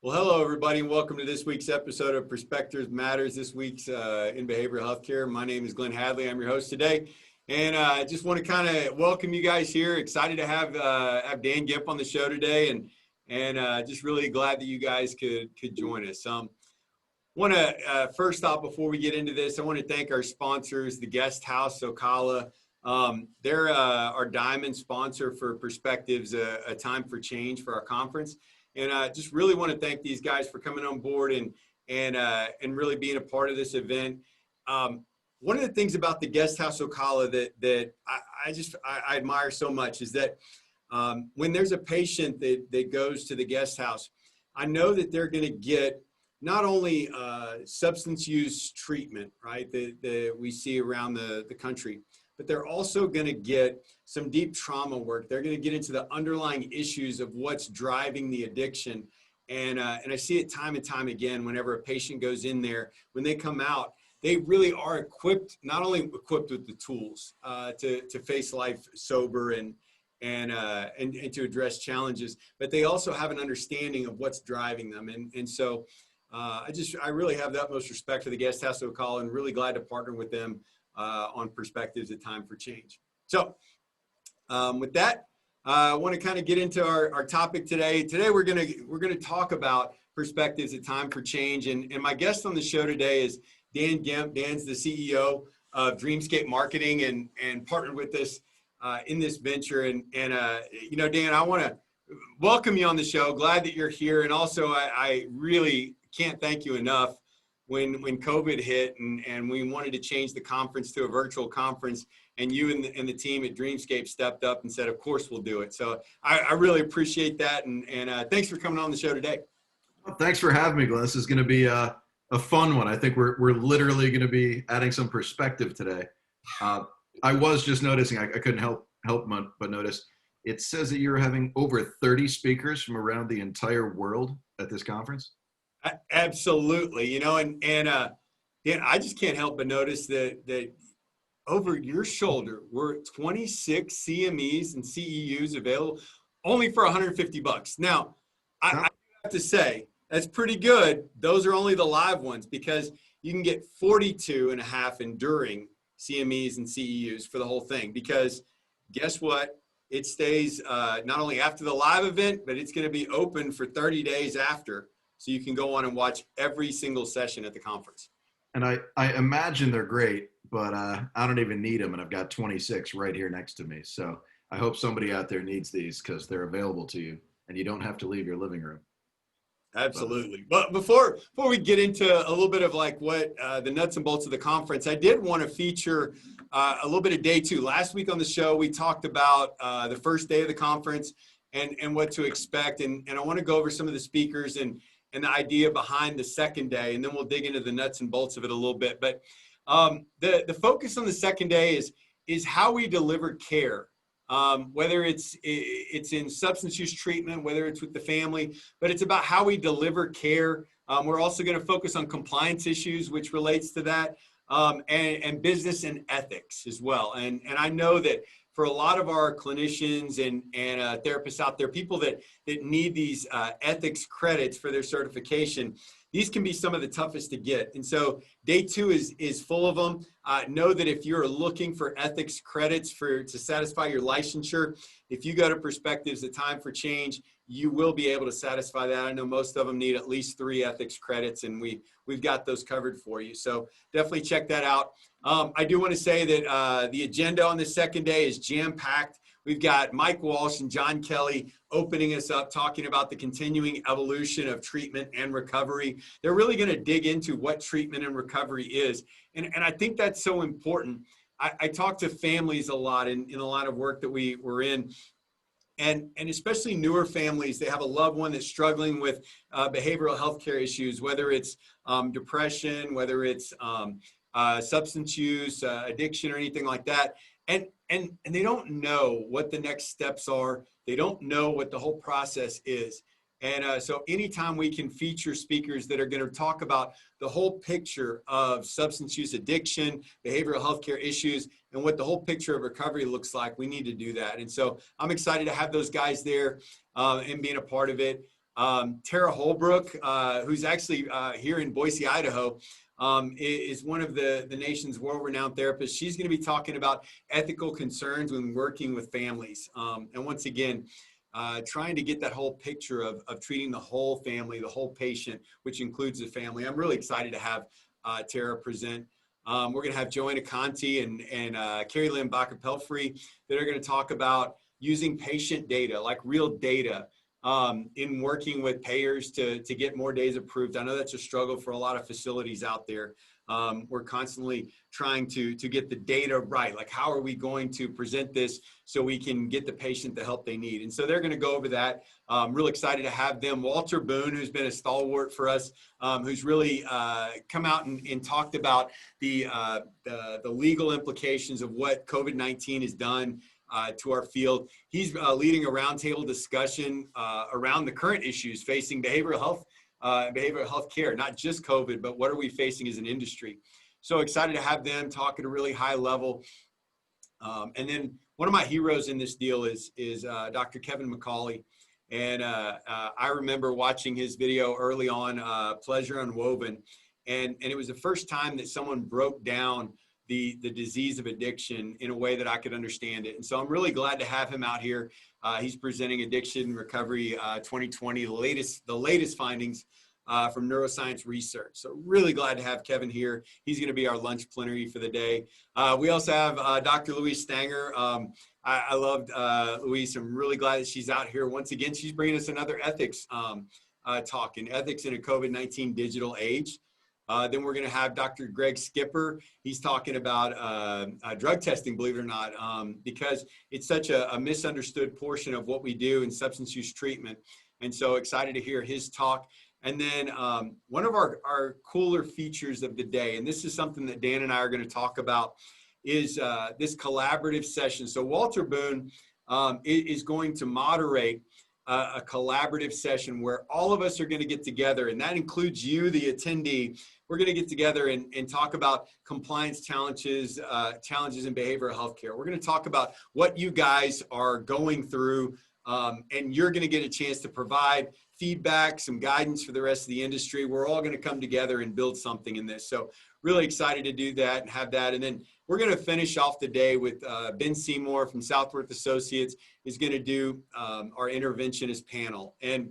Well, hello, everybody, and welcome to this week's episode of Perspectives Matters. This week's in behavioral healthcare. My name is Glenn Hadley. I'm your host today, and I just want to kind of welcome you guys here. Excited to have Dan Gemp on the show today, and just really glad that you guys could join us. Want to first off, before we get into this, I want to thank our sponsors, the Guest House Ocala. They're our diamond sponsor for Perspectives, a time for change for our conference. And I just really want to thank these guys for coming on board and really being a part of this event. One of the things about the Guest House Ocala that I admire so much is that when there's a patient that goes to the guest house, I know that they're going to get not only substance use treatment, right, that we see around the country, but they're also going to get some deep trauma work. They're going to get into the underlying issues of what's driving the addiction. And I see it time and time again, whenever a patient goes in there, when they come out, they really are equipped, not only equipped with the tools to face life sober and to address challenges, but they also have an understanding of what's driving them. And so I really have the utmost respect for the Guest House Ocala and really glad to partner with them on Perspectives, a time for change. So with that, I want to kind of get into our topic today. Today we're gonna talk about Perspectives, a time for change. And my guest on the show today is Dan Gemp. Dan's the CEO of Dreamscape Marketing and partnered with us in this venture. And you know, Dan, I want to welcome you on the show. Glad that you're here. And also, I really can't thank you enough. When COVID hit and we wanted to change the conference to a virtual conference, and you and the team at Dreamscape stepped up and said, of course we'll do it. So I really appreciate that. And thanks for coming on the show today. Well, thanks for having me, Glenn. This is going to be a fun one. I think we're literally going to be adding some perspective today. I was just noticing, I couldn't help but notice, it says that you're having over 30 speakers from around the entire world at this conference. Absolutely. You know, and Dan, I just can't help but notice that over your shoulder, we're 26 CMEs and CEUs available only for $150. Now, I have to say, that's pretty good. Those are only the live ones, because you can get 42 and a half enduring CMEs and CEUs for the whole thing, because guess what? It stays not only after the live event, but it's going to be open for 30 days after. So you can go on and watch every single session at the conference. And I imagine they're great, but I don't even need them. And I've got 26 right here next to me. So I hope somebody out there needs these, because they're available to you and you don't have to leave your living room. Absolutely. But before we get into a little bit of like what the nuts and bolts of the conference, I did want to feature a little bit of day two. Last week on the show, we talked about the first day of the conference and what to expect. And I want to go over some of the speakers and the idea behind the second day, and then we'll dig into the nuts and bolts of it a little bit. But the focus on the second day is how we deliver care, whether it's in substance use treatment, whether it's with the family, but it's about how we deliver care. We're also going to focus on compliance issues, which relates to that, and business and ethics as well. And I know that for a lot of our clinicians and therapists out there, people that need these ethics credits for their certification, these can be some of the toughest to get. And so day two is full of them. Know that if you're looking for ethics credits to satisfy your licensure, if you go to Perspectives, a time for change, you will be able to satisfy that. I know most of them need at least 3 ethics credits, and we've got those covered for you. So definitely check that out. I do want to say that the agenda on the second day is jam-packed. We've got Mike Walsh and John Kelly opening us up, talking about the continuing evolution of treatment and recovery. They're really going to dig into what treatment and recovery is. And I think that's so important. I talk to families a lot in a lot of work that we're in. And especially newer families, they have a loved one that's struggling with behavioral health care issues, whether it's depression, whether it's substance use, addiction, or anything like that. And they don't know what the next steps are. They don't know what the whole process is. And so anytime we can feature speakers that are going to talk about the whole picture of substance use addiction, behavioral health care issues, and what the whole picture of recovery looks like, we need to do that. And so I'm excited to have those guys there and being a part of it. Tara Holbrook, who's actually here in Boise, Idaho, is one of the nation's world-renowned therapists. She's going to be talking about ethical concerns when working with families. And once again, trying to get that whole picture of treating the whole family, the whole patient, which includes the family. I'm really excited to have Tara present. We're going to have Joanna Conti and Carrie Lynn Baca-Pelfrey that are going to talk about using patient data, like real data, in working with payers to get more days approved. I know that's a struggle for a lot of facilities out there. We're constantly trying to get the data right. Like, how are we going to present this so we can get the patient the help they need? And so they're going to go over that. I'm really excited to have them. Walter Boone, who's been a stalwart for us, who's really come out and talked about the legal implications of what COVID-19 has done to our field. He's leading a roundtable discussion around the current issues facing behavioral health care, not just COVID, but what are we facing as an industry. So excited to have them talk at a really high level. And then one of my heroes in this deal is Dr. Kevin McCauley. And I remember watching his video early on, Pleasure Unwoven. And it was the first time that someone broke down the disease of addiction in a way that I could understand it. And so I'm really glad to have him out here. He's presenting Addiction Recovery 2020, the latest findings from neuroscience research. So really glad to have Kevin here. He's going to be our lunch plenary for the day. We also have Dr. Louise Stanger. I loved Louise. I'm really glad that she's out here. Once again, she's bringing us another ethics talk, in ethics in a COVID-19 digital age. Then we're going to have Dr. Greg Skipper. He's talking about drug testing, believe it or not, because it's such a misunderstood portion of what we do in substance use treatment. And so excited to hear his talk. And then one of our cooler features of the day, and this is something that Dan and I are going to talk about, is this collaborative session. So Walter Boone is going to moderate a collaborative session where all of us are going to get together, and that includes you, the attendee. We're going to get together and talk about compliance challenges in behavioral health care. We're going to talk about what you guys are going through, and you're going to get a chance to provide feedback, some guidance for the rest of the industry. We're all going to come together and build something in this. So really excited to do that and have that. And then we're going to finish off the day with Ben Seymour from Southworth Associates is going to do our interventionist panel. And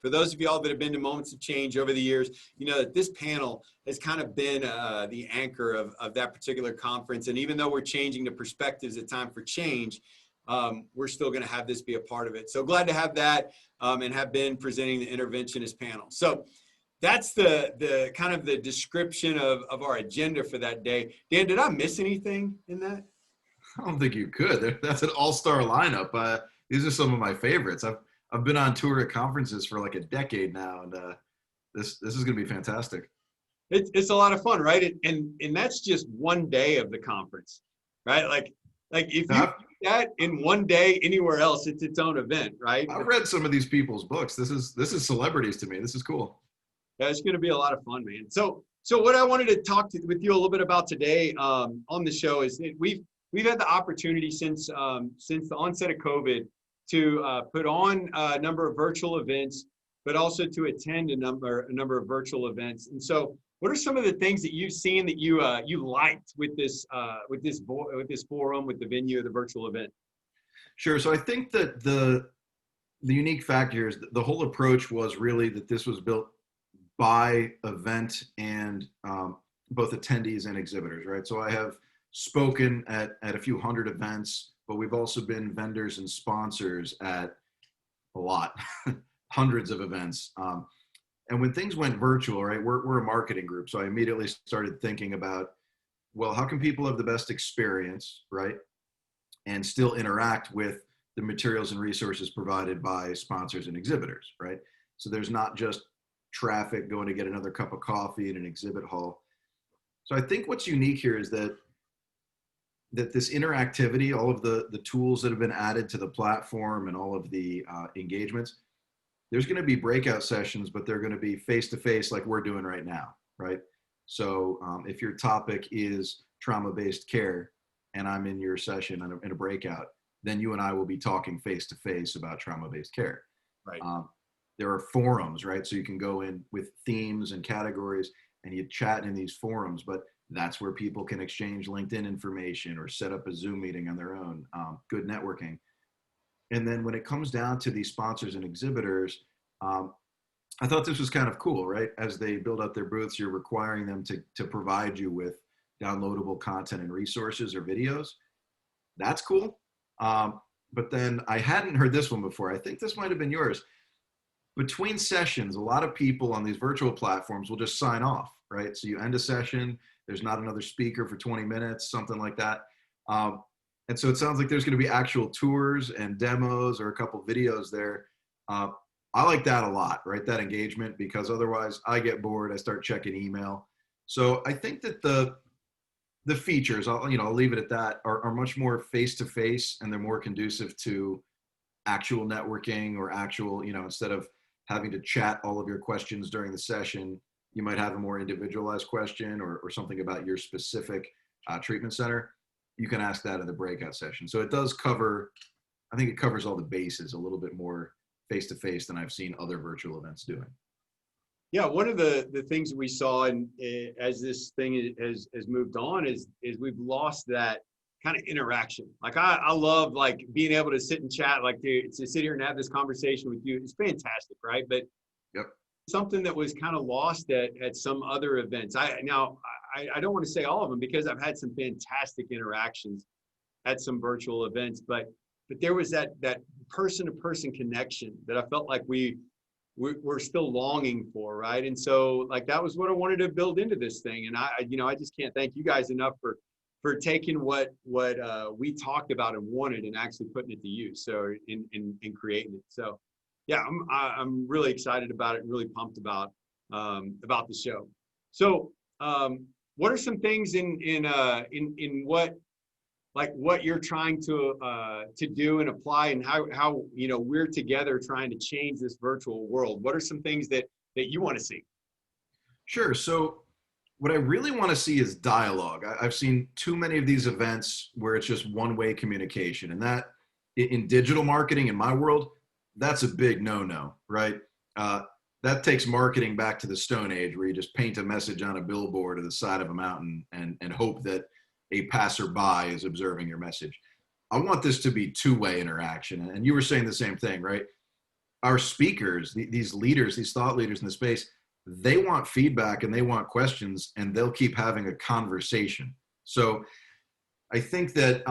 for those of y'all that have been to Moments of Change over the years, you know that this panel has kind of been the anchor of that particular conference. And even though we're changing the perspectives at Time for Change, we're still going to have this be a part of it. So glad to have that and have been presenting the interventionist panel. So that's the kind of the description of our agenda for that day. Dan, did I miss anything in that? I don't think you could. That's an all-star lineup. These are some of my favorites. I've been on tour at conferences for like a decade now, and this is going to be fantastic. It's a lot of fun, right? And that's just one day of the conference, right? Like if you do that in one day anywhere else, it's its own event, right? I've read some of these people's books. This is celebrities to me. This is cool. Yeah, it's going to be a lot of fun, man. So what I wanted to talk with you a little bit about today on the show is that we've had the opportunity since the onset of COVID to put on a number of virtual events, but also to attend a number of virtual events. And so, what are some of the things that you've seen that you liked with this forum, with the venue of the virtual event? Sure. So I think that the unique factor here is that the whole approach was really that this was built by event and both attendees and exhibitors, right? So I have spoken at a few hundred events, but we've also been vendors and sponsors at a lot, hundreds of events. And when things went virtual, right, we're a marketing group. So I immediately started thinking about, well, how can people have the best experience, right? And still interact with the materials and resources provided by sponsors and exhibitors, right? So there's not just traffic going to get another cup of coffee in an exhibit hall. So I think what's unique here is that this interactivity, all of the tools that have been added to the platform and all of the engagements, there's going to be breakout sessions, but they're going to be face-to-face like we're doing right now, right? So if your topic is trauma-based care and I'm in your session in a breakout, then you and I will be talking face-to-face about trauma-based care. Right. there are forums, right? So you can go in with themes and categories and you chat in these forums, but that's where people can exchange LinkedIn information or set up a Zoom meeting on their own. Good networking. And then when it comes down to these sponsors and exhibitors, I thought this was kind of cool, right? As they build up their booths, you're requiring them to provide you with downloadable content and resources or videos. That's cool. But then I hadn't heard this one before. I think this might have been yours. Between sessions, a lot of people on these virtual platforms will just sign off, right? So you end a session, there's not another speaker for 20 minutes, something like that. And so it sounds like there's going to be actual tours and demos or a couple videos there. I like that a lot, right? That engagement, because otherwise I get bored. I start checking email. So I think that the features, I'll leave it at that, are much more face-to-face, and they're more conducive to actual networking or actual, instead of having to chat all of your questions during the session, you might have a more individualized question or something about your specific treatment center. You can ask that in the breakout session. So it does cover, I think it covers all the bases a little bit more face-to-face than I've seen other virtual events doing. Yeah, one of the things we saw, and as this thing has moved on, is we've lost that kind of interaction. Like I love like being able to sit and chat, like to sit here and have this conversation with you. It's fantastic, right? But yep, something that was kind of lost at some other events. I don't want to say all of them, because I've had some fantastic interactions at some virtual events, but there was that person-to-person connection that I felt like we're still longing for, right? And so like that was what I wanted to build into this thing. And I just can't thank you guys enough for taking what we talked about and wanted and actually putting it to use. So in creating it. So yeah, I'm really excited about it and really pumped about the show. So what are some things in what you're trying to do and apply, and how we're together trying to change this virtual world? What are some things that you want to see? Sure. So what I really want to see is dialogue. I've seen too many of these events where it's just one-way communication, and that in digital marketing, in my world, that's a big no-no, right? That takes marketing back to the Stone Age, where you just paint a message on a billboard at the side of a mountain and hope that a passerby is observing your message. I want this to be two-way interaction. And you were saying the same thing, right? Our speakers, these leaders, these thought leaders in the space, they want feedback and they want questions, and they'll keep having a conversation. So I think that,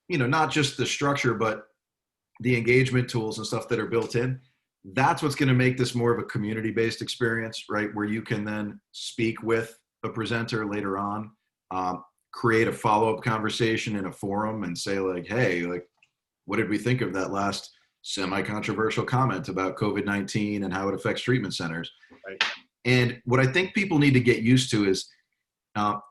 not just the structure, but the engagement tools and stuff that are built in, that's what's going to make this more of a community-based experience, right? Where you can then speak with a presenter later on, create a follow-up conversation in a forum and say like, hey, like, what did we think of that last semi-controversial comment about COVID-19 and how it affects treatment centers? Right. And what I think people need to get used to is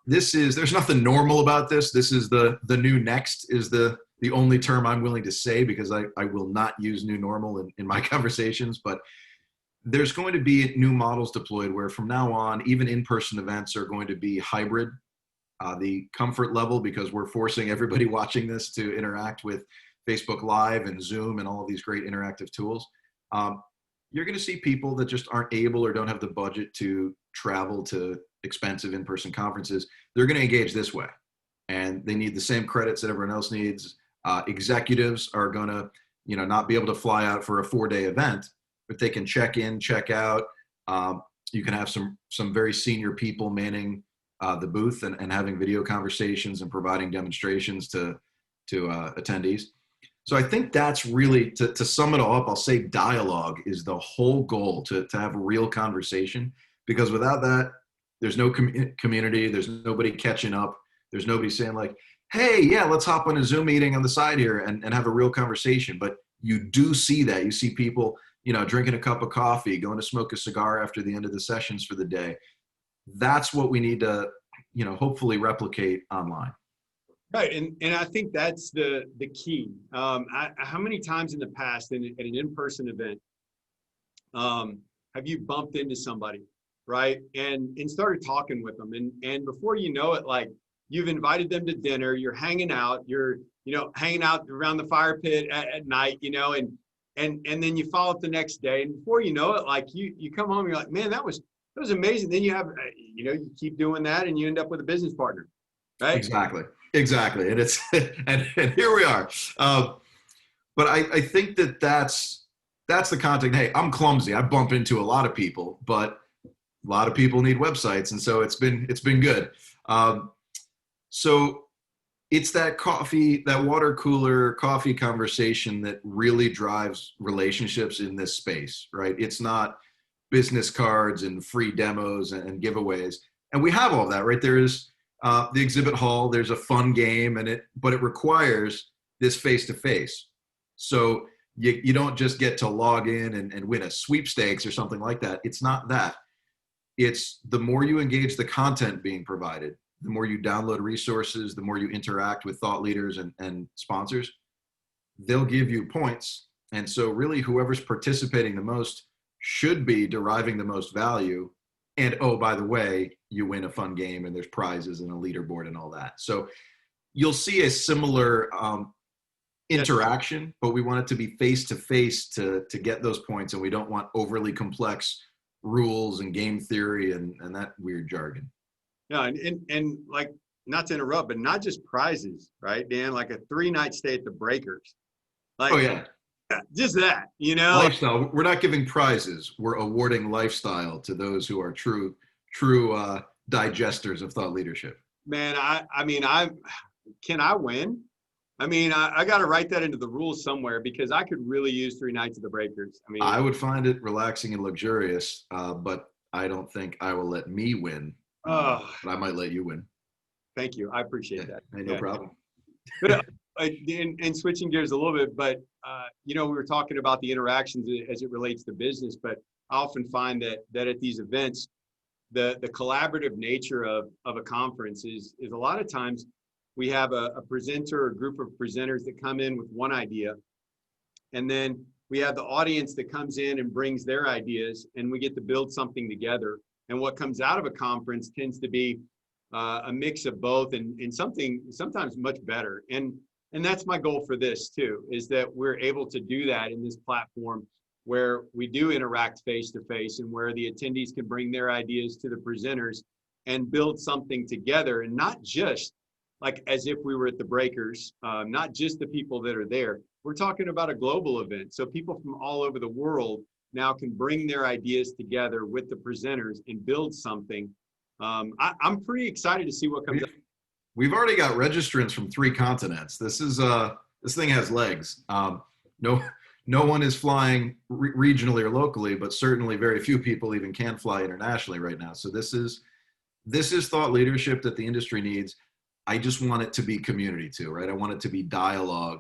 there's nothing normal about this. This is the new next is the only term I'm willing to say, because I will not use new normal in my conversations, but there's going to be new models deployed where from now on, even in-person events are going to be hybrid. The comfort level, because we're forcing everybody watching this to interact with Facebook Live and Zoom and all of these great interactive tools. You're going to see people that just aren't able or don't have the budget to travel to expensive in-person conferences. They're going to engage this way, and they need the same credits that everyone else needs. Executives are going to, not be able to fly out for a 4-day event, but they can check in, check out. You can have some very senior people manning the booth and having video conversations and providing demonstrations to attendees. So I think that's really, to sum it all up, I'll say dialogue is the whole goal, to have a real conversation, because without that, there's no community, there's nobody catching up, there's nobody saying like, hey, yeah, let's hop on a Zoom meeting on the side here and have a real conversation. But you do see that. You see people, drinking a cup of coffee, going to smoke a cigar after the end of the sessions for the day. That's what we need to, hopefully replicate online. Right, and I think that's the key. How many times in the past at an in-person event have you bumped into somebody, right, and started talking with them, and before you know it, like, you've invited them to dinner, you're hanging out, you're hanging out around the fire pit at night, and then you follow up the next day, and before you know it, like you come home, you're like, man, that was amazing. Then you have, you keep doing that, and you end up with a business partner, right? Exactly. And it's, and here we are. But I think that's the content. Hey, I'm clumsy. I bump into a lot of people, but a lot of people need websites. And so it's been good. So it's that water cooler coffee conversation that really drives relationships in this space, right? It's not business cards and free demos and giveaways. And we have all that, right? There is the exhibit hall, there's a fun game but it requires this face-to-face. So you don't just get to log in and win a sweepstakes or something like that. It's not that. It's the more you engage the content being provided, the more you download resources, the more you interact with thought leaders and sponsors, they'll give you points. And so really whoever's participating the most should be deriving the most value. And oh, by the way, you win a fun game and there's prizes and a leaderboard and all that. So you'll see a similar interaction, but we want it to be face-to-face to get those points. And we don't want overly complex rules and game theory and that weird jargon. No, and like, not to interrupt, but not just prizes, right, Dan? Like a 3-night stay at the Breakers. Like, oh yeah, just that, lifestyle. We're not giving prizes. We're awarding lifestyle to those who are true digesters of thought leadership. Man, can I win? I got to write that into the rules somewhere, because I could really use 3 nights at the Breakers. I would find it relaxing and luxurious, but I don't think I will let me win. But I might let you win. Thank you. I appreciate that. Hey, no problem. But and switching gears a little bit, but we were talking about the interactions as it relates to business, but I often find that at these events, the collaborative nature of a conference is a lot of times we have a presenter or group of presenters that come in with one idea, and then we have the audience that comes in and brings their ideas, and we get to build something together. And what comes out of a conference tends to be a mix of both, and something sometimes much better. And that's my goal for this too, is that we're able to do that in this platform where we do interact face to face, and where the attendees can bring their ideas to the presenters and build something together, and not just like as if we were at the Breakers, not just the people that are there. We're talking about a global event. So people from all over the world now can bring their ideas together with the presenters and build something. I'm pretty excited to see what comes up. We've already got registrants from 3 continents. This thing has legs. No one is flying regionally or locally, but certainly very few people even can fly internationally right now. So this is thought leadership that the industry needs. I just want it to be community too, right? I want it to be dialogue.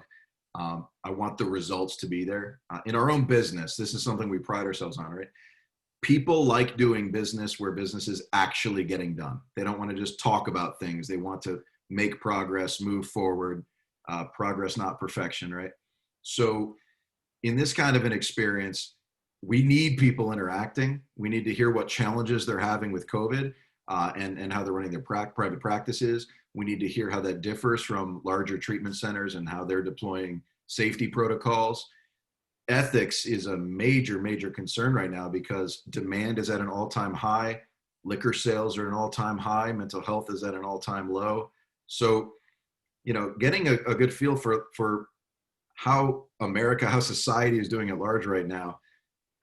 I want the results to be there. In our own business, this is something we pride ourselves on, right? People like doing business where business is actually getting done. They don't want to just talk about things. They want to make progress, move forward, progress, not perfection, right? So in this kind of an experience, we need people interacting. We need to hear what challenges they're having with COVID and how they're running their private practices. We need to hear how that differs from larger treatment centers and how they're deploying safety protocols. Ethics is a major, major concern right now because demand is at an all-time high. Liquor sales are at an all-time high. Mental health is at an all-time low. So, getting a good feel for how how society is doing at large right now,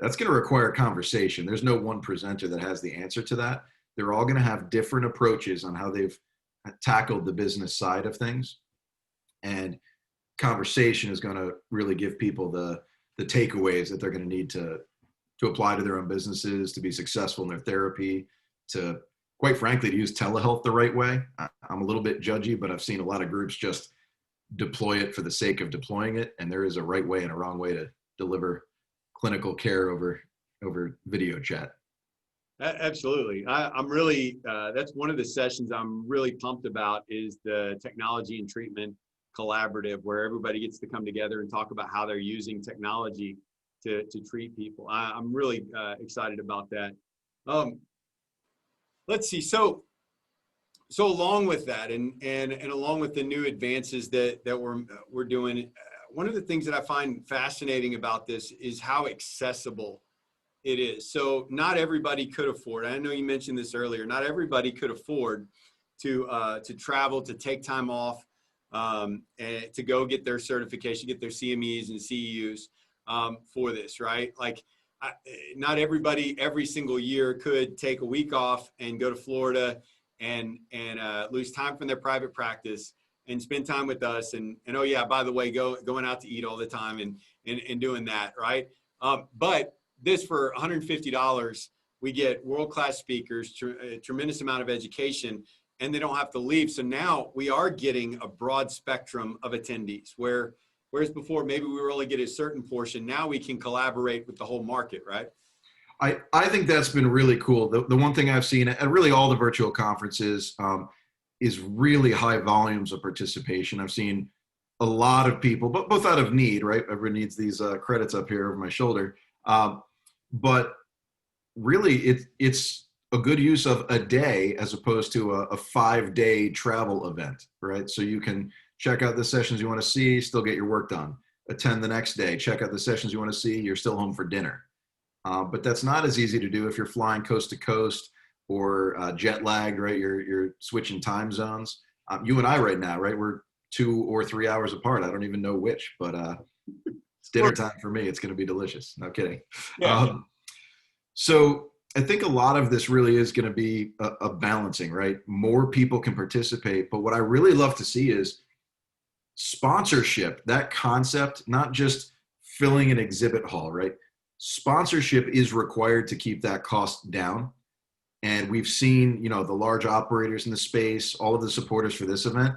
that's going to require conversation. There's no one presenter that has the answer to that. They're all going to have different approaches on how they've tackled the business side of things. And conversation is going to really give people the takeaways that they're going to need to apply to their own businesses, to be successful in their therapy, to, quite frankly, to use telehealth the right way. I'm a little bit judgy, but I've seen a lot of groups just deploy it for the sake of deploying it. And there is a right way and a wrong way to deliver clinical care over video chat. Absolutely. I'm really, that's one of the sessions I'm really pumped about, is the technology and treatment collaborative, where everybody gets to come together and talk about how they're using technology to treat people. I'm really excited about that. Let's see. So along with that, and along with the new advances that we're doing, one of the things that I find fascinating about this is how accessible it is. So not everybody could afford, I know you mentioned this earlier, not everybody could afford to travel, to take time off, and to go get their certification, get their CMEs and CEUs for this, right? Like, not everybody every single year could take a week off and go to Florida and lose time from their private practice and spend time with us. And oh yeah, by the way, going out to eat all the time and doing that, right? But this, for $150, we get world-class speakers, a tremendous amount of education, and they don't have to leave. So now we are getting a broad spectrum of attendees, whereas before maybe we were only getting a certain portion. Now we can collaborate with the whole market, right? I think that's been really cool. The one thing I've seen at really all the virtual conferences is really high volumes of participation. I've seen a lot of people, but both out of need, right? Everyone needs these credits up here over my shoulder. But really it's a good use of a day as opposed to a 5-day travel event, right? So you can check out the sessions you want to see, still get your work done, attend the next day, check out the sessions you want to see, you're still home for dinner. But that's not as easy to do if you're flying coast to coast or jet lagged, right? You're switching time zones. You and I right now, right? We're 2 or 3 hours apart. I don't even know which, but it's dinner time for me. It's going to be delicious. No kidding. Yeah. So I think a lot of this really is going to be a balancing, right? More people can participate, but what I really love to see is sponsorship, that concept, not just filling an exhibit hall, right? Sponsorship is required to keep that cost down. And we've seen, the large operators in the space, all of the supporters for this event,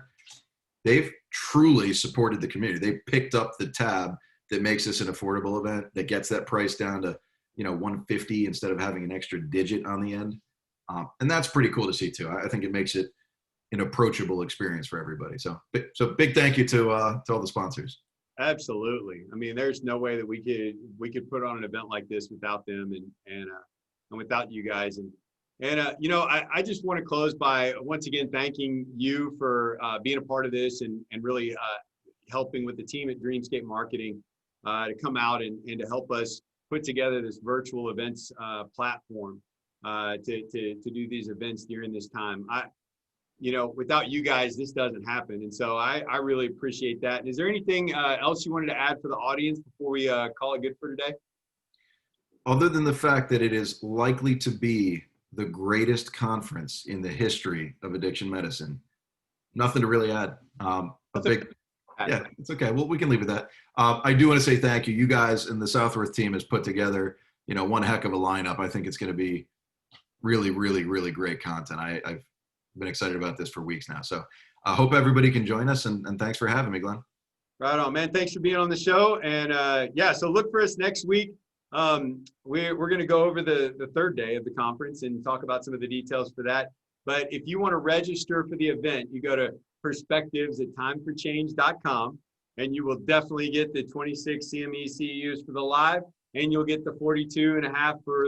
they've truly supported the community. They picked up the tab that makes this an affordable event, that gets that price down to, $150 instead of having an extra digit on the end. And that's pretty cool to see too. I think it makes it an approachable experience for everybody. So big thank you to all the sponsors. Absolutely. I mean, there's no way that we could put on an event like this without them and without you guys. I just want to close by once again thanking you for being a part of this and really helping with the team at Dreamscape Marketing to come out and to help us put together this virtual events platform to do these events during this time. Without you guys, this doesn't happen. And so I really appreciate that. And is there anything else you wanted to add for the audience before we call it good for today? Other than the fact that it is likely to be the greatest conference in the history of addiction medicine, nothing to really add. Yeah, it's okay. Well, we can leave it at that. I do want to say thank you. You guys and the Southworth team has put together, one heck of a lineup. I think it's going to be really, really, really great content. I've been excited about this for weeks now. So I hope everybody can join us, and thanks for having me, Glenn. Right on, man. Thanks for being on the show. And so look for us next week. We're going to go over the third day of the conference and talk about some of the details for that. But if you want to register for the event, you go to perspectives@timeforchange.com, and you will definitely get the 26 CME CEUs for the live, and you'll get the 42.5 for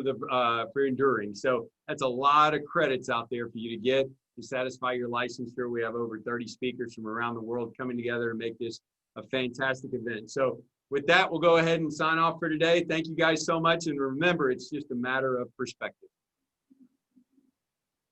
enduring. So that's a lot of credits out there for you to get to satisfy your licensure. We have over 30 speakers from around the world coming together to make this a fantastic event. So with that, we'll go ahead and sign off for today. Thank you guys so much. And remember, it's just a matter of perspective.